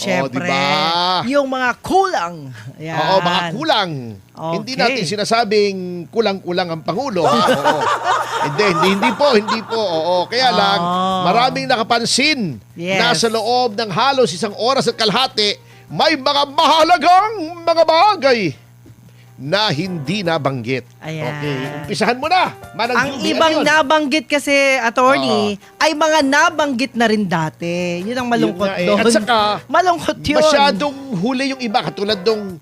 Siyempre, diba? yung mga kulang. Yan. Oo, mga kulang. Okay. Hindi natin sinasabing kulang-kulang ang Pangulo. Oo. Hindi po. Oo, kaya lang, maraming nakapansin na sa loob ng halos 1 oras at kalahati, may mga mahalagang mga bagay na hindi nabanggit. Ayan. Okay, umpisahan mo na. Manang Ang Juby, ibang ano yun? nabanggit kasi, attorney, ay mga nabanggit na rin dati. Yun ang malungkot Yun nga eh. doon. At saka, malungkot yun. masyadong huli yung iba, katulad nung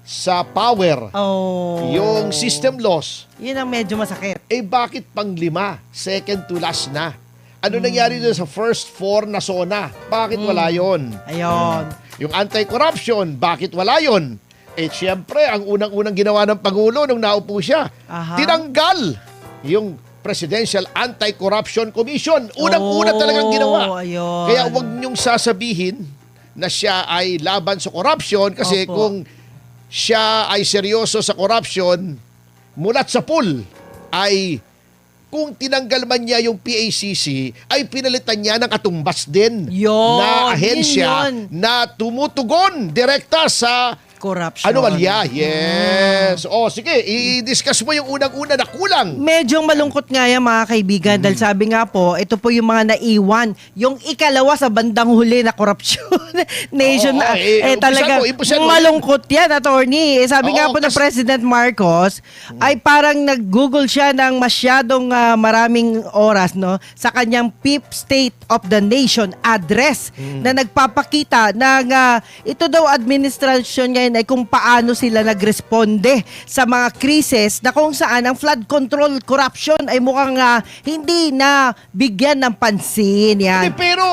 sa power, Oh. yung system loss. Yun ang medyo masakit. Eh bakit pang 5? Second to last na. Ano nangyari doon sa first 4 na zona? Bakit wala yon? Ayun. Yung anti-corruption, bakit wala yon? Eh siyempre, ang unang-unang ginawa ng Pangulo nung naupo siya, Aha. tinanggal yung Presidential Anti-Corruption Commission. Unang-una talagang ginawa. Ayun. Kaya wag niyong sasabihin na siya ay laban sa corruption kasi Opo. kung siya ay seryoso sa corruption, mulat sa pool ay kung tinanggal man niya yung PACC, ay pinalitan niya ng katumbas din Yun, na ahensya yun. na tumutugon direkta sa Corruption. anomalya. Yes. O sige, i-discuss mo yung unang-una na kulang. Medyo malungkot nga yan mga kaibigan dahil sabi nga po, ito po yung mga naiwan. Yung ikalawa sa bandang huli na korupsyon. Nation Oo, na, umpisa talaga mo. malungkot yan, attorney. Sabi nga Oo, po ng kasi- President Marcos, ay parang nag-google siya ng masyadong maraming oras no sa kanyang Fifth State of the Nation address na nagpapakita ng ito daw administrasyon ngayon ay kung paano sila nagresponde sa mga krisis na kung saan ang flood control corruption ay mukhang hindi na bigyan ng pansin. Yan. Hindi, pero,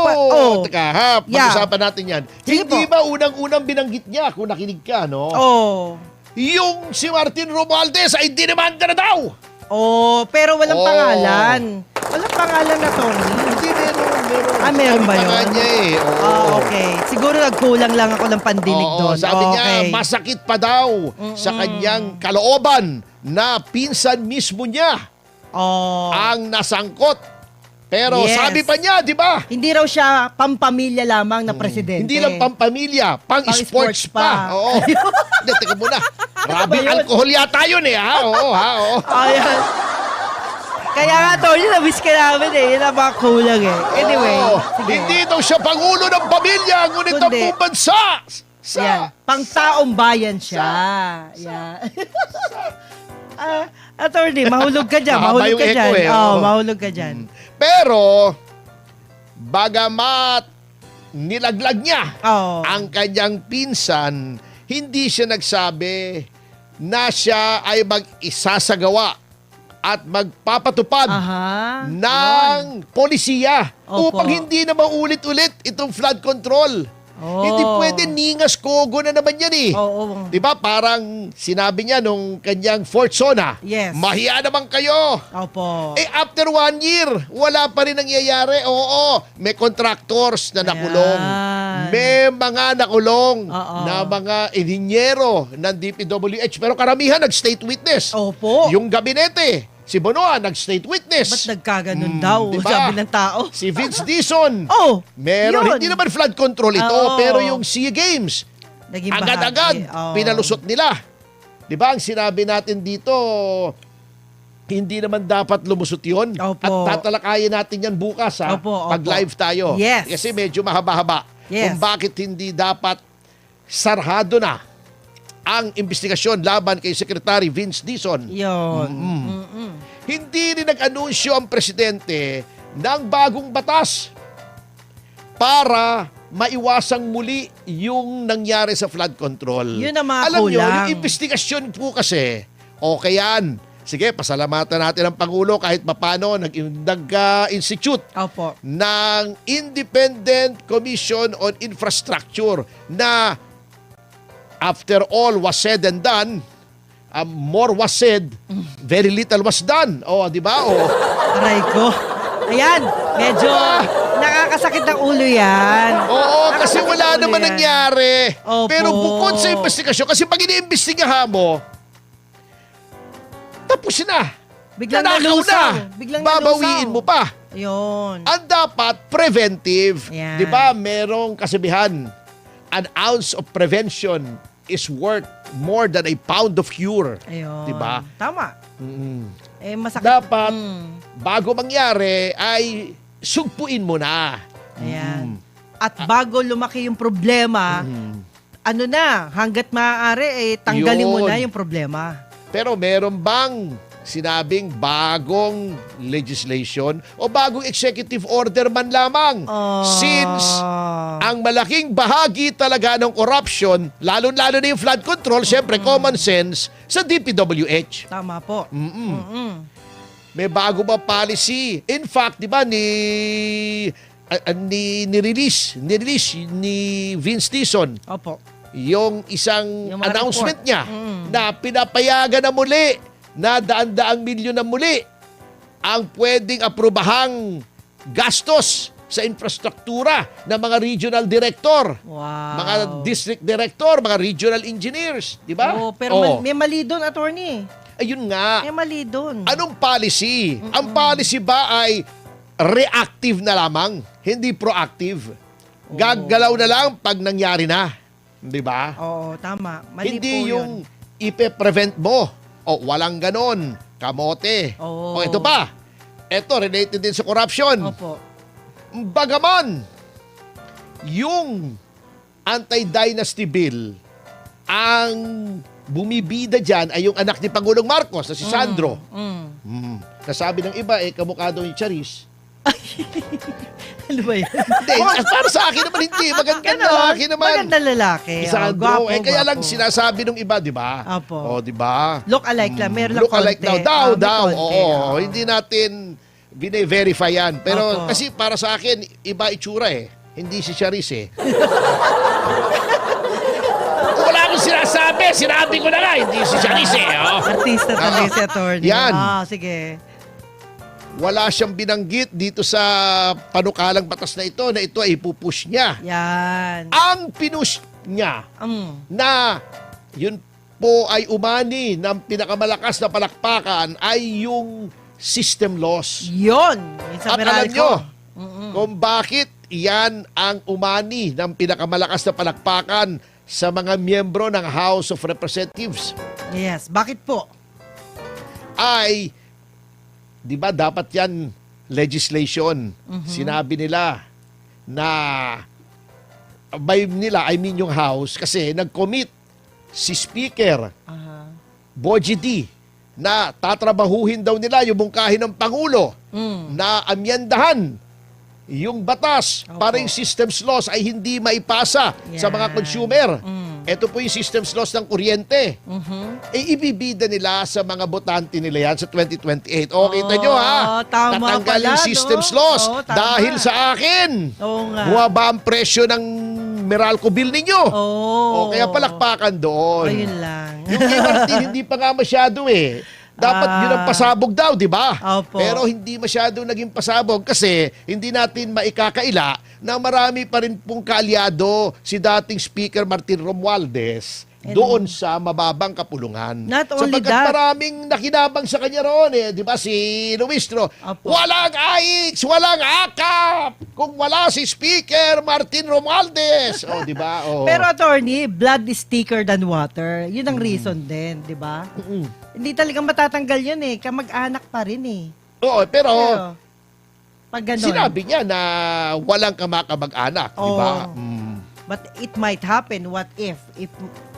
teka ha, Yeah. pag-usapan natin yan. Sige Hindi po. ba unang-unang binanggit niya, kung nakinig ka, no? Oh. Yung si Martin Romualdez ay dinimanda na daw. Oh, pero walang Oh. pangalan. Walang pangalan na Tony. Hindi, meron. Meron ba Sabi pa nga yun? niya eh. Oo. Okay. Siguro nagkulang lang ako ng pandinig Oo, doon. sabi niya, Okay. masakit pa daw sa kanyang kalooban na pinsan mismo niya Oh. ang nasangkot. Pero Yes. sabi pa niya, di ba? Hindi raw siya pampamilya lamang na presidente. Hindi lang pampamilya, pang-sports Pang-sports pa. pa. Oo. Hindi, teka muna. Grabe, yun? alcohol yata yun eh, ha? Oo, ha? Oo. Ayan. Kaya nga, Tony, na-miss ka namin eh. Yun ang mga kulang eh. Anyway. Oo. Sige. Hindi daw siya pangulo ng pamilya, ngunit ang Kundi. buong bansa. Yan. Pang-taong bayan siya. Yan. Attorney, mahulog ka dyan. Mahaba Mahulog yung ka echo dyan. eh, Oo, oo. mahulog ka dyan. Pero, bagamat nilaglag niya Oo. ang kanyang pinsan, hindi siya nagsabi na siya ay mag-isasagawa at magpapatupad Aha. ng polisiya Opo. upang hindi na maulit-ulit itong flood control. Oh. Hindi pwede ningas kogo na naman yan eh. Oo. Di ba parang sinabi niya nung kanyang fourth zona, Yes. mahiya naman kayo. Opo. Eh after 1 year, wala pa rin nangyayari. Oo, may contractors na nakulong. Ayan. May mga nakulong Oo. na mga ininyero ng DPWH. Pero karamihan nag-state witness. Opo. Yung gabinete, si Bonoan nag-state witness. Ba't nagkaganon daw? diba? Sabi ng tao. Si Vince Dizon. Oh, Meron, yun. hindi naman flood control ito, Oo. pero yung SEA Games, Naging agad-agad, bahagi. Oo. pinalusot nila. Di ba, ang sinabi natin dito, hindi naman dapat lumusot yun. Opo. At tatalakayin natin yan bukas, ha? Opo, Pag opo. live tayo. Yes. Kasi medyo mahaba-haba. Yes. Kung bakit hindi dapat sarhado na ang investigasyon laban kay Secretary Vince Dizon. Yun. Hindi rin nag-anunsyo ang presidente ng bagong batas para maiwasang muli yung nangyari sa flood control. Yun ang mga Alam nyo, kulang. yung investigasyon po kasi, okay yan. Sige, pasalamatan natin ang Pangulo kahit papano nag-institute Opo. ng Independent Commission on Infrastructure na after all was said and done, more was said, very little was done. O, di ba? O, Aray ko. Ayan, medyo nakakasakit ng ulo yan. oo, kasi Nakakasakit wala ng ulo naman yan. nangyari. Opo. Pero bukod sa investigasyon, kasi pag iniimbestigahan mo, tapos na. Biglang Nanakaw nalusaw. na. Biglang Babawiin nalusaw. mo pa. Ayun. Ang dapat, preventive. Yan. Di ba, merong kasabihan, an ounce of prevention is worth more than a pound of cure. Ayun. Diba? Tama. Masakit. Dapat, bago mangyari, ay sugpuin mo na. Ayan. At bago lumaki yung problema, hanggat maaari, tanggalin mo Yun. na yung problema. Pero meron bang sinabing bagong legislation o bagong executive order man lamang? Since ang malaking bahagi talaga ng corruption, lalo-lalo na yung flood control, syempre common sense, sa DPWH. Tama po. May bago ba policy? In fact, di ba, ni-release ni Vince Dizon Opo. yung isang Yung mga announcement report. niya na pinapayagan na muli na daan-daang milyon na muli ang pwedeng aprobahang gastos sa infrastruktura ng mga regional director, Wow. mga district director, mga regional engineers, di ba? Pero may mali doon, attorney. Ayun nga. May mali doon. Anong policy? Ang policy ba ay reactive na lamang, hindi proactive? Gaggalaw na lang pag nangyari na. Di ba? Oo, tama. Mali Hindi po yung yun. ipe-prevent mo. O, walang ganon. Kamote. Oo. O, ito pa. Ito, related din sa corruption. Opo. Bagaman, yung anti-dynasty bill, ang bumibida dyan ay yung anak ni Pangulong Marcos na si Sandro. Nasabi ng iba, kamukha daw yung Charis. Ano ba yan? Hindi, para sa akin naman hindi. Magandang lalaki naman. Magandang lalaki. Si Sandro. Gwapo, Kaya lang gwapo. sinasabi ng iba, di ba? Opo. O, di ba? Look alike lang. Meron lang Look alike konti. daw. May Daw. konti. Oo. Hindi natin bine-verify yan. Pero Opo. kasi para sa akin, iba itsura eh. Hindi si Charis eh. Wala akong sinasabi. Sinabi ko na nga, hindi si Charis eh. Oh. Artista talaga si attorney. Yan. Sige. Wala siyang binanggit dito sa panukalang batas na ito ay ipupush niya. Yan. Ang pinush niya na yun po ay umani ng pinakamalakas na palakpakan ay yung system loss. Yun. Yung sa At alam Meralco. nyo, kung bakit yan ang umani ng pinakamalakas na palakpakan sa mga miyembro ng House of Representatives Yes. Bakit po? ay, di ba dapat yan legislation. Sinabi nila na by nila, I mean yung House, kasi nag-commit si Speaker Boji D na tatrabahuhin daw nila yung mungkahin ng Pangulo na amyendahan yung batas para yung systems laws ay hindi maipasa sa mga Yan. consumer. Ito po yung systems laws ng kuryente. Ibibida nila sa mga botante nila yan sa 2028. O, kita nyo ha, tama tatanggal pala, yung systems no? laws Oo, tama. dahil sa akin. Oo nga. Bumaba ang presyo ng Meralco bill ninyo. Oo. O, kaya palakpakan doon. Ayun lang. Yung kay Martin, hindi pa nga masyado eh. Dapat yun ang pasabog daw, di ba? Opo. Pero hindi masyado naging pasabog kasi hindi natin maikakaila na marami pa rin pong kaalyado si dating Speaker Martin Romualdez doon sa mababang kapulungan. Not only Sapagkat that. maraming nakinabang sa kanya roon eh. Di ba si Luistro? Opo. Walang AIX, walang AKAP kung wala si Speaker Martin Romualdez. O, di ba? O. Pero attorney, blood is thicker than water. Yun ang reason din, di ba? Hindi talagang matatanggal yun eh. Kamag-anak pa rin eh. Oo, pero pag ganun. sinabi niya na walang kamakabag-anak, di ba? Oo. But it might happen. What if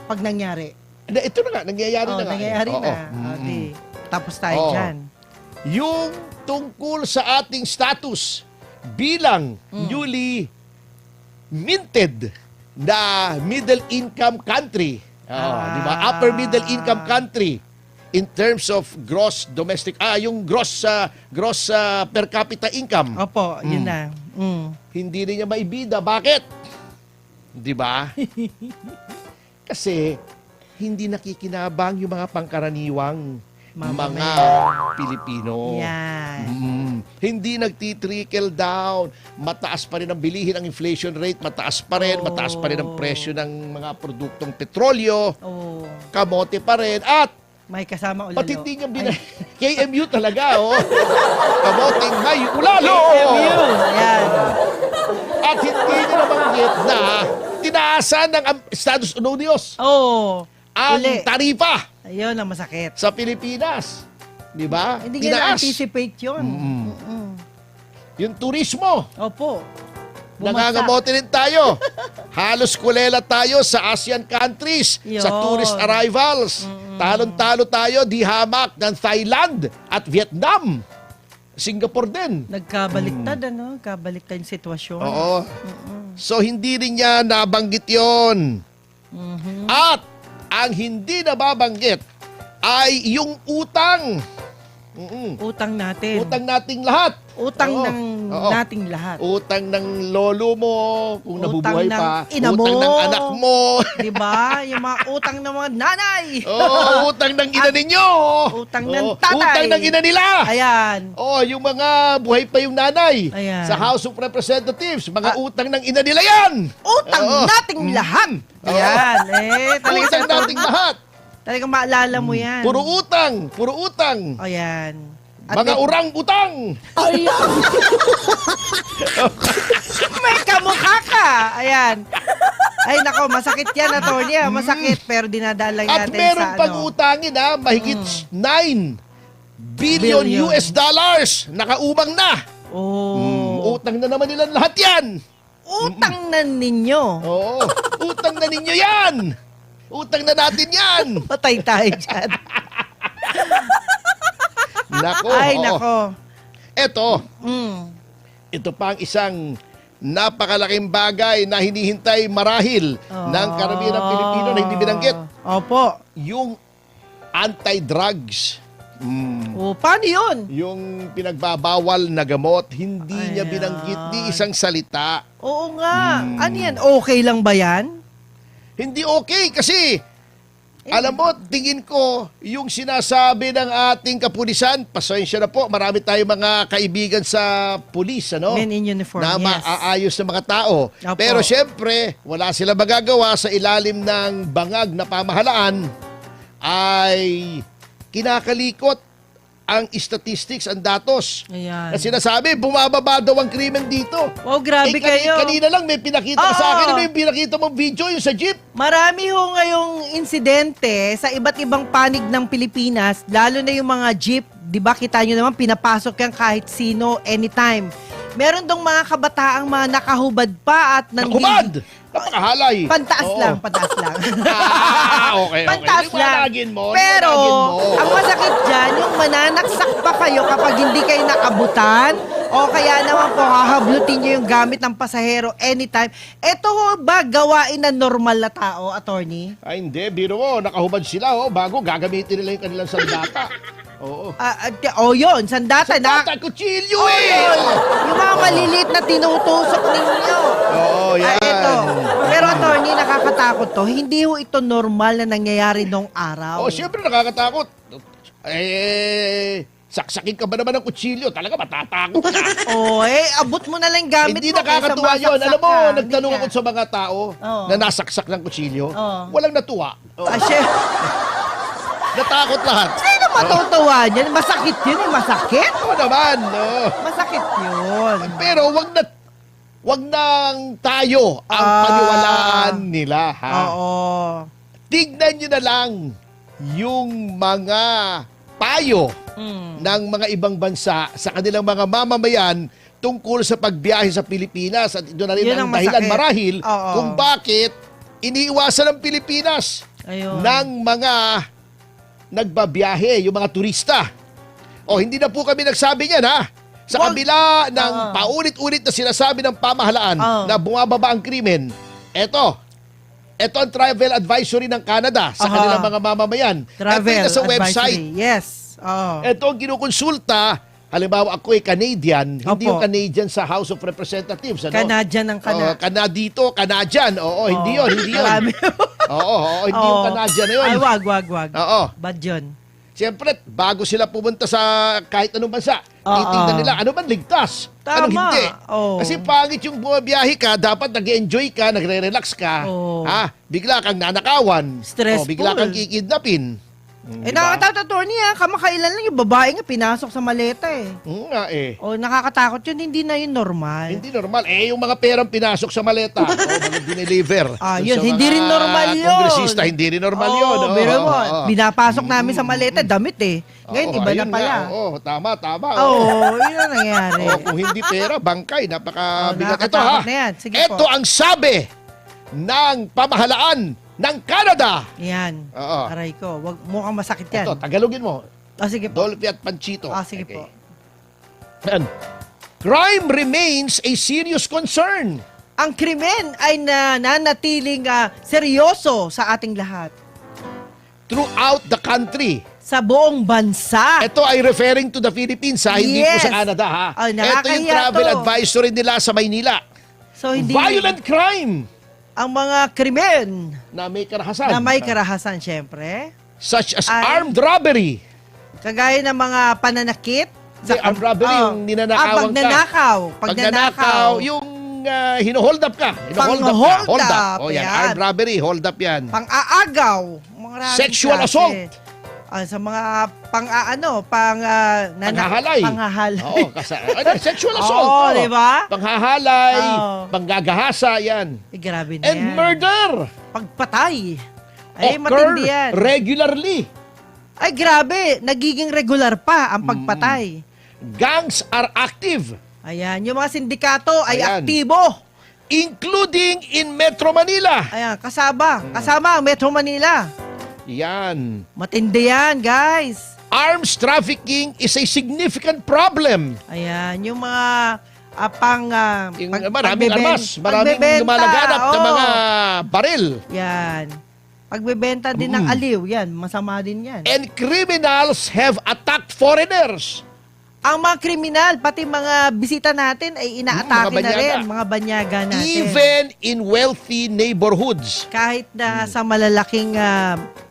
pag nangyari? Ito na nga, nangyayari na nga. Nangyayari Oo. na. Di, tapos tayo Oo. dyan. Yung tungkol sa ating status bilang newly minted na middle income country. Di ba? Upper middle income country in terms of gross domestic yung gross per capita income. Opo, yun na. Hindi rin niya maibida. Bakit? Di ba? Kasi hindi nakikinabang yung mga pangkaraniwang mga Pilipino. Yan. Hindi nagtitrickle down. Mataas pa rin ang bilihin ang inflation rate. Mataas pa rin. Mataas pa rin ang presyo ng mga produktong petrolyo. Oh, Kamote pa rin. At may kasama ulalo. pati hindi niya KMU talaga, Kamoteng may ulalo. KMU. Ayan. At hindi niya nabanggit na tinaasan ng Estados Unidos Oh. ang Uli. taripa Ayun ang masakit. sa Pilipinas. Di ba? Hindi nila anticipate yun. Yung turismo, Opo. nangangamote rin tayo. Halos kulela tayo sa ASEAN countries, sa Yun. tourist arrivals. Talon-talo tayo, di hamak ng Thailand at Vietnam. Singapore din. Nagkabaliktad, ano? Kabaliktad yung sitwasyon. Oo. So, hindi rin niya nabanggit yon. At, ang hindi nababanggit ay yung utang. Utang natin. Utang nating lahat. Utang Oo. ng Oo. nating lahat. Utang ng lolo mo, kung nabubuhay Utang ng pa. ina mo. Utang ng anak mo. Di ba? Yung mga utang ng mga nanay. Oo, utang ng ina ninyo. Utang ng Oo, tatay. Utang ng ina nila. Ayan. Oh, yung mga buhay pa yung nanay Ayan. sa House of Representatives, mga utang ng ina nila yan. Utang Oo. nating lahat. Ayan. Talagang Utang nating lahat. Talagang maalala mo yan. Puro utang, puro utang. Ayan. Mga urang utang. May kamukha ka. Ayan. Ay, nako, masakit yan, attorney. Masakit, pero dinadala At natin meron sa pang ano. utangin mahigit 9 billion Billion. US dollars. Nakaumang na. Oh. Utang na naman nila lahat yan. Utang na ninyo. Oo. Utang na ninyo yan. Utang na natin yan. Patay tayo dyan. Nako. Ay, oo. nako. Eto, Mm. ito pa ang isang napakalaking bagay na hinihintay marahil ng karamihan ng Pilipino na hindi binanggit. Opo. Yung anti-drugs. O, paano yun? Yung pinagbabawal na gamot, hindi niya Ayan. binanggit ni isang salita. Oo nga. Ano yan? Okay lang ba yan? Hindi okay kasi alam mo, tingin ko, yung sinasabi ng ating kapulisan, pasensya na po, marami tayong mga kaibigan sa pulis, ano? Men in uniform, na yes. maaayos na mga tao. Opo. Pero syempre, wala sila magagawa sa ilalim ng bangag na pamahalaan ay kinakalikot ang statistics, ang datos. Ayan. Na sinasabi, bumababa daw ang krimen dito. Wow, grabe kayo. Kanina lang may pinakita ka Oo. sa akin. Ano yung pinakita mong video? Yung sa jeep? Marami ho ngayong insidente sa iba't ibang panig ng Pilipinas, lalo na yung mga jeep, di ba kita nyo naman, pinapasok yan kahit sino, anytime. Meron dong mga kabataang mga nakahubad pa at Nakubad! Napakahalay. Pantaas Oo. lang, pantaas lang. Okay. Pantaas lang. Liwanagin mo. Pero, liwanagin mo. ang masakit dyan, yung mananaksak pa kayo kapag hindi kayo nakabutan, o kaya naman po, hahablutin nyo yung gamit ng pasahero anytime. Ito ho ba gawain na normal na tao, attorney? Ay, hindi. Biro mo, nakahubad sila. Bago gagamitin nila yung kanilang sandata. Oo. Yun, sandata. Sandata, kutsilyo Oh, eh! yun. Yung mga maliliit na tinutusok ninyo. Oo, yan. Ito. Pero attorney, nakakatakot to. Hindi ho ito normal na nangyayari nung araw. Oh, siyempre nakakatakot. Saksakin ka ba naman ng kutsilyo? Talaga matatakot ka. Abot mo na lang yung gamit Hindi mo. nakakatuwa kaysa yun. Alam mo, masaksak ka. nagtanong Hindi ako nga. sa mga tao Oo. na nasaksak ng kutsilyo. Oo. Walang natuwa. Natakot lahat. Sino matutuwa niyan? Masakit yun eh. Masakit? Oo naman. No. Masakit yun. Pero wag nang tayo ang paniwalaan nila. Ha? Oo. Tignan nyo na lang yung mga payo ng mga ibang bansa sa kanilang mga mamamayan tungkol sa pagbiyahe sa Pilipinas. At ito na rin Yun ang ang dahilan masakit. marahil Oo. kung bakit iniiwasan ng Pilipinas Ayun. ng mga nagbabiyahe, yung mga turista. O, hindi na po kami nagsabi niyan, ha? Sa Wag- kabila ng paulit-ulit na sinasabi ng pamahalaan na bumababa ang krimen, eto ang travel advisory ng Canada sa kanilang mga mamamayan. Travel Ito sa website. advisory. Yes. Oo. Ito ang kinukonsulta. Halimbawa, ako ay Canadian, hindi Opo. yung Canadian sa House of Representatives. Ano? Canadian ang Canadito, Canadian. Oo, hindi yun. Marami. Oo, hindi yung Canadian na yun. Ay, wag. Oo. Bad yun. Siyempre, bago sila pumunta sa kahit anong bansa, Oo. titignan nila ano man ligtas, Tama. anong hindi. Oo. Kasi pangit yung bumabiyahe ka, dapat nag-enjoy ka, nagre-relax ka, Oo. bigla kang nanakawan, Stressful. bigla kang kikidnapin. Diba? Nakakatakot, attorney, kamakailan lang yung babae nga pinasok sa maleta eh. Nga eh. O, nakakatakot yun, hindi na yun normal. Hindi normal. Yung mga perang pinasok sa maleta, mga dineliver. Yun, Sa hindi mga rin normal yun. Kongresista, hindi rin normal yun. Pero mo, binapasok namin sa maleta, damit eh. Ngayon, iba na ayun pala. nga. Tama. Yun ang nangyari. Kung hindi pera, bangkay. Napakabigat. Ito nakakatakot ha. na yan. Sige Ito po. ang sabi ng pamahalaan ng Canada. Yan. Oo. Aray ko, mukhang masakit yan. Ito, Tagalogin mo. Sige po. Dolphy at Panchito. Sige Okay. po. Yan. Crime remains a serious concern. Ang krimen ay nananatiling seryoso sa ating lahat. Throughout the country. Sa buong bansa. Ito ay referring to the Philippines hindi po sa Canada ha. Ay, Ito yung nakakahiya travel to. advisory nila sa Maynila. So, hindi Violent crime ang mga krimen na may karahasan. na may karahasan, syempre. Such as Ay. armed robbery. Kagaya ng mga pananakit. Hindi, armed robbery, yung ninanakawan pagnanakaw. ka. Pagnanakaw, yung hino-hold up ka. Pang-hold Hold up, up. O yan, yan. armed robbery, hold up yan. Pang-aagaw. Maraming Sexual klase. assault. Sa mga panghahalay. Panghahalay. Oo, sexual assault. Oo, di ba? Panghahalay, Oo. panggagahasa, yan. Grabe na And yan. murder. Pagpatay. Ay, Occur matindi yan. regularly. Ay, grabe. Nagiging regular pa ang pagpatay. Gangs are active, Ayan. Yung mga sindikato ay Ayan. aktibo. including in Metro Manila. Ayan. Kasama ang Metro Manila. Yan. Matindi yan, guys. Arms trafficking is a significant problem. Ayan. Yung mga Maraming armas, maraming lumalaganap na mga baril. Yan. Pagbebenta din ng aliw, yan. Masama din yan. And criminals have attacked foreigners. Ang mga kriminal, pati mga bisita natin ay inaatake mga na rin. banyaga. Mga banyaga natin. Even in wealthy neighborhoods. Kahit na sa malalaking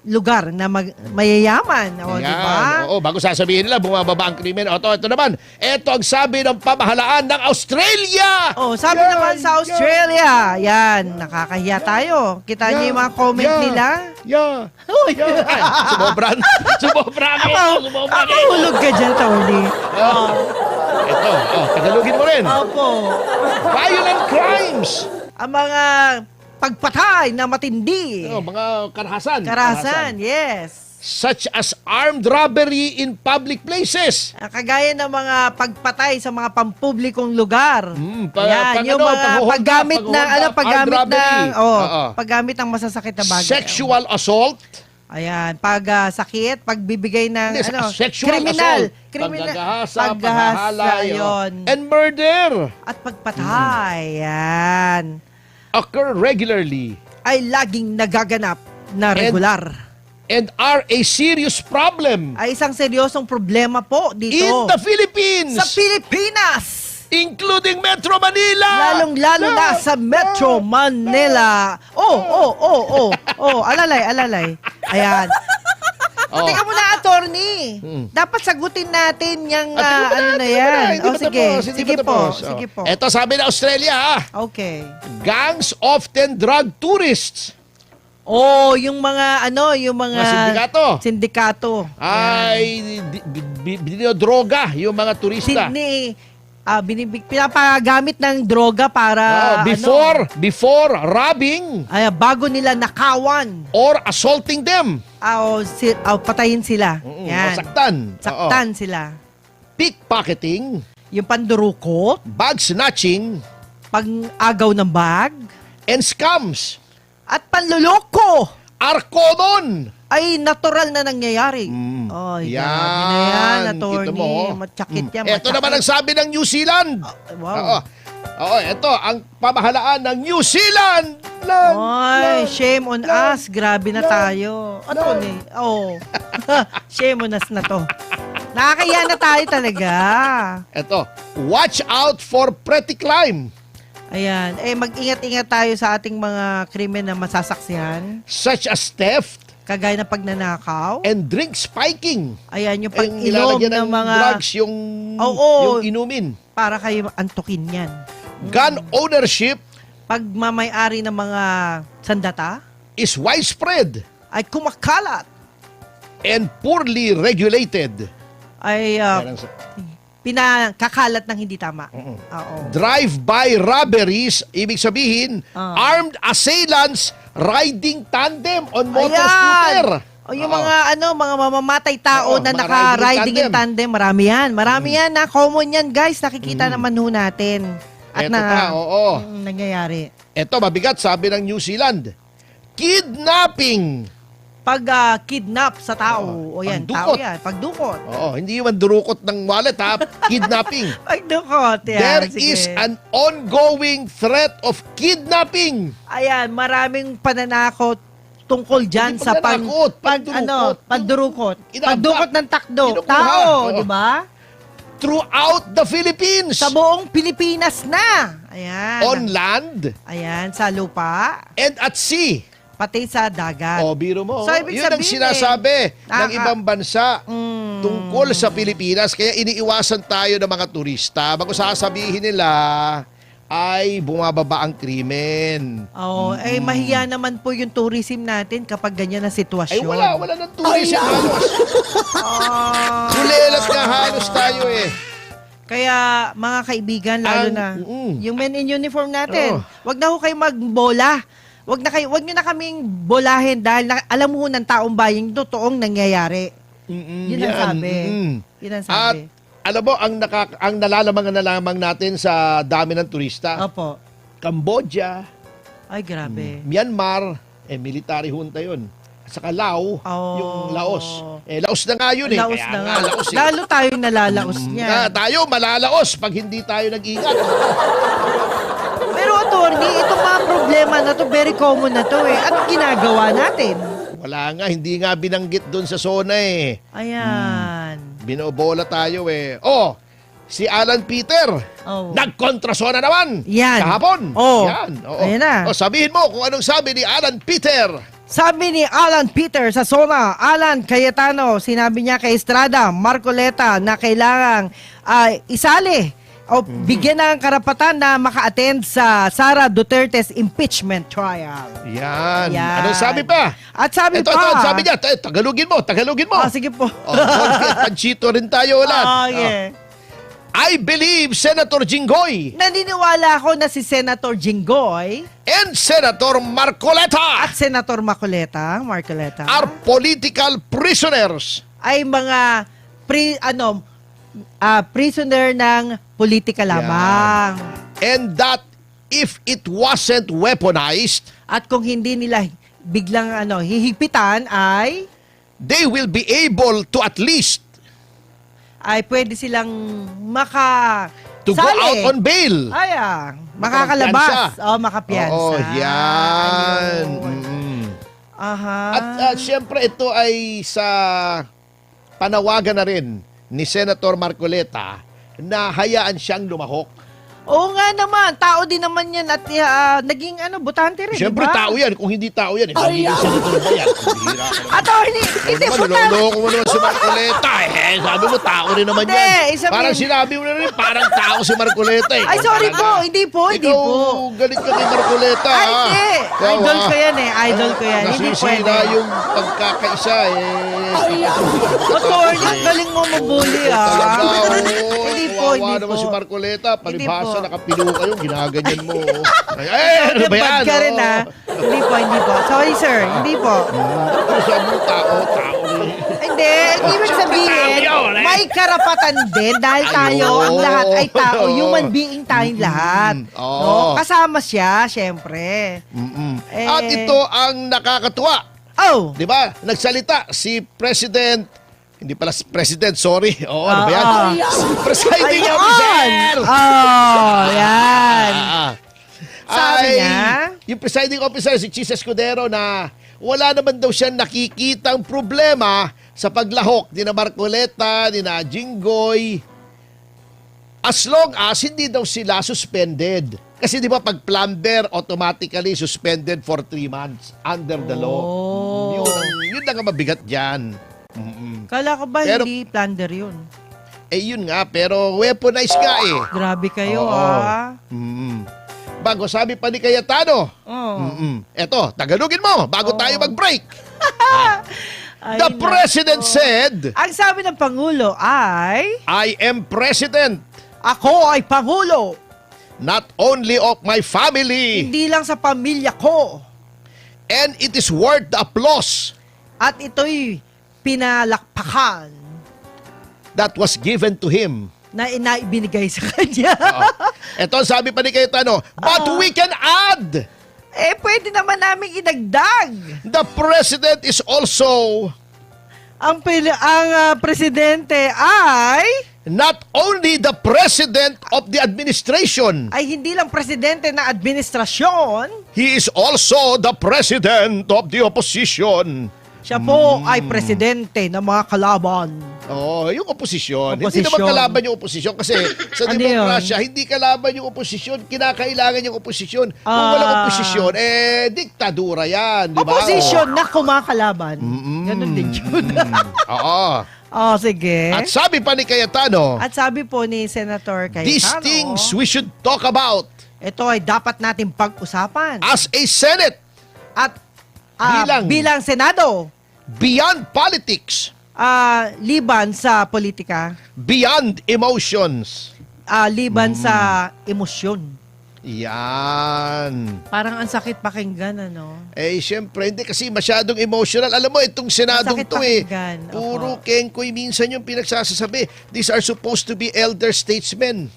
lugar na mayayaman. O, di ba? Oo, bago sasabihin nila, bumababa ang krimen. Ito naman. Ito ang sabi ng pamahalaan ng Australia. Sabi naman sa Australia. Yan, nakakahiya tayo. Kita niyo yung mga comment nila? Yeah. Uy. Ay, sumobran. Mahulog ka dyan, Tony. Ito, tagalogin mo rin. Opo. Violent crimes. Ang mga pagpatay na matindi. Mga Karahasan, yes. Such as armed robbery in public places. Kagaya ng mga pagpatay sa mga pampublikong lugar. Paggamit paggamit ng masasakit na bagay. Sexual assault. Ayan, pagsakit, pagbibigay ng Sexual kriminal, assault, paghahasa, yun. and murder At pagpatay, yan. occur regularly Ay laging nagaganap na regular. and are a serious problem Ay isang seryosong problema po dito. in the Philippines, Sa Pilipinas! including Metro Manila. Lalong-lalo na sa Metro Manila. Alalay. Ayan. Teka muna, attorney. Dapat sagutin natin yung yan. Sige po. Ito sabi ng Australia, Okay. gangs often drug tourists. Yung mga sindikato. Ay dinodroga yung mga turista. Pinapagamit ng droga para Before robbing bago nila nakawan. or assaulting them. Patayin sila. Yan. Saktan. Sila. Pickpocketing, Yung pandurukot, bag snatching, pag-agaw ng bag, and scams at panluloko are common. ay natural na nangyayari. Grabe na yan, attorney. Kita mo. Matsyakit yan. Ito naman ang sabi ng New Zealand. Wow. Ito ang pamahalaan ng New Zealand. Shame on us. Grabe na tayo. Attorney. Shame on us na to. Nakakaya na tayo talaga. Ito, watch out for petty crime. Ayan. Mag-ingat-ingat tayo sa ating mga krimen na masasaksihan. Such as theft Kagaya ng pagnanakaw. and drink spiking. Ayan, yung Yung pag-inom ilalagyan ng mga... drugs, yung inumin. Para kayo antukin yan. Gun ownership Pagmamayari ng mga sandata is widespread. ay kumakalat. and poorly regulated. Ay Parang sa- pinakakalat ng hindi tama. Oo. Drive-by robberies, ibig sabihin, armed assailants riding tandem on motor scooter. O yung mga mga mamamatay tao Oo, na mga naka-riding in riding tandem, marami yan. Marami yan na common yan, guys. Nakikita naman ho natin. At Eto pa, oo. nangyayari. Ito, mabigat, sabi ng New Zealand. Kidnapping. Pag kidnap sa tao, o yan, tao pagdukot. yan, pagdukot. Oo, hindi man durukot ng wallet ha, kidnapping. Pagdukot, yan. There sige. is an ongoing threat of kidnapping. Ayan, maraming pananakot tungkol dyan Hindi sa pananakot, pagdurukot. pagdurukot. Inaabak. Pagdukot ng takdo. Kinukuha. Tao, Oo. di ba? Throughout the Philippines. Sa buong Pilipinas na. Ayan. On land Ayan, sa lupa, and at sea. pati sa dagat. O, biro mo. So, ibig Yun ang sabihin sinasabi ng ibang bansa Mm. tungkol sa Pilipinas. Kaya iniiwasan tayo ng mga turista. Bago sasabihin nila ay bumababa ang krimen. Oh, mahiya naman po yung tourism natin kapag ganyan na Ay sitwasyon. wala ng tourism halos. Ah. Kulelat nga halos tayo eh. Kaya mga kaibigan, lalo Ang- na yung men in uniform natin, Oh. wag na ho kayo magbola. Wag nyo na kaming bolahin dahil alam mo ng taong bayan yung totoong nangyayari. Yun ang sabi. Yun ang At sabi. alam mo, ang nalalamangan na lamang natin sa dami ng turista, Opo. Cambodia, Ay, grabe. Myanmar, military junta yun. At saka Lao, Oh. yung Laos. Laos na nga yun eh. Laos Kaya na nga, nga. Laos eh. Lalo tayong nalalaos niya. Tayo malalaos pag hindi tayo nag-ingat. Pero attorney, itong mga problema na to, very common na to eh. Anong ginagawa natin? Wala nga, hindi nga binanggit doon sa zona eh. Ayan. Binobola tayo eh. Oh, si Alan Peter, Oh. nagkontrasona naman. Yan. Kahapon. Oh. Yan. Oo. Ayan na. Oh, sabihin mo kung anong sabi ni Alan Peter. Sabi ni Alan Peter sa SONA, Alan Cayetano, sinabi niya kay Estrada, Marcoleta na kailangang isali o bigyan ng karapatan na maka-attend sa Sara Duterte's impeachment trial. Yan. Yan. Anong sabi pa? At sabi Ito, pa, sabi niya, Tagalogin mo. sige po. Panchito rin tayo ulit. Yeah. I believe Senator Jinggoy Naniniwala ako na si Senator Jinggoy and Senator Marcoleta at Senator Marcoleta are political prisoners. ay mga prisoner ng politika lamang. And that if it wasn't weaponized, At kung hindi nila biglang hihipitan ay they will be able to at least pwede silang to go out on bail. makakalabas. Makapiyansa. Oo, yan. Ayun. Aha. At syempre ito ay sa panawagan na rin ni Senator Marcoleta na hayaan siyang lumahok. Oo nga naman, tao din naman yan at naging botante rin, Siyempre diba? tao yan. Kung hindi tao yan, hindi senator ba yan? Bihira ka naman. Attorney, hindi, botante. Niloloko mo naman si Marcoleta. Sabi mo, tao rin naman Hindi, yan. Parang sinabi mo na rin, parang tao si Marcoleta. Ay, sorry po, hindi po. Ikaw, galit ka kay Marcoleta. Ay, hindi. Ikaw, Idol ko yan eh. Idol ko yan. Hindi pwede. Nasisira yung pagkakaisa Attorney, ang galing mo mabuli Talaga, Hindi po, kawawa hindi naman po. si Marcoleta. Hindi Palibhasa, po. nakapilo kayo, ginaganyan mo. Ano ba yan? Bad ka rin Oo. Hindi po, hindi po. Sorry sir, hindi po. Ano sabi mo, tao rin. Hindi, ibig sabihin, may karapatan din dahil tayo, Ayun. ang lahat ay tao, human being tayong lahat. Oo. No? Kasama siya, syempre. At ito ang nakakatuwa. Oh! Di ba? Nagsalita si President, hindi pala si President, sorry. Oo, ano ba yan? Presiding Ayun! Officer! Oh, yan. Sabi Ay, niya? yung presiding officer, si Chis Escudero, na wala naman daw siya nakikitang problema sa paglahok ni na Marcoleta, ni na Jinggoy, as long as hindi daw sila suspended. Kasi di ba pag plumber, automatically suspended for 3 months under the law. Oh. Yun lang ang mabigat dyan. Kala ko ba Pero- hindi plunder yun? Yun nga, pero weaponized ka eh. Grabe kayo, Oo. Bago sabi pa ni Cayetano, Oh. eto, tagalogin mo bago tayo mag-break. Ay, The nako. President said, Ang sabi ng Pangulo ay, I am President ako ay Pangulo, not only of my family, hindi lang sa pamilya ko. and it is worth the applause At ito'y pinalakpakan that was given to him. na inaibinigay sa kanya. Ito ang sabi pa ni Cayetano, but we can add, Pwede naman namin idagdag. the President is also Ang presidente ay not only the President of the administration, hindi lang presidente ng administrasyon, he is also the President of the opposition. siya po ay presidente ng mga kalaban. Oh, yung oposisyon. Hindi Oposisyon. naman kalaban yung oposisyon kasi sa Ano demokrasya, hindi kalaban yung oposisyon. Kinakailangan yung oposisyon. Kung walang oposisyon, diktadura yan. Di ba? Opposition na kumakalaban. Ganun din yun. Oo. Sige. At sabi pa ni Cayetano, At sabi po ni Senator Cayetano, these things we should talk about ito ay dapat natin pag-usapan. as a Senate At bilang Senado, beyond politics, liban sa politika, beyond emotions. liban sa emosyon. Yan. Parang ang sakit pakinggan, ano? Siyempre, hindi kasi masyadong emotional. Alam mo, itong Senadong Masakit to pakinggan. puro Opo. kengkoy minsan yung pinagsasasabi. These are supposed to be elder statesmen.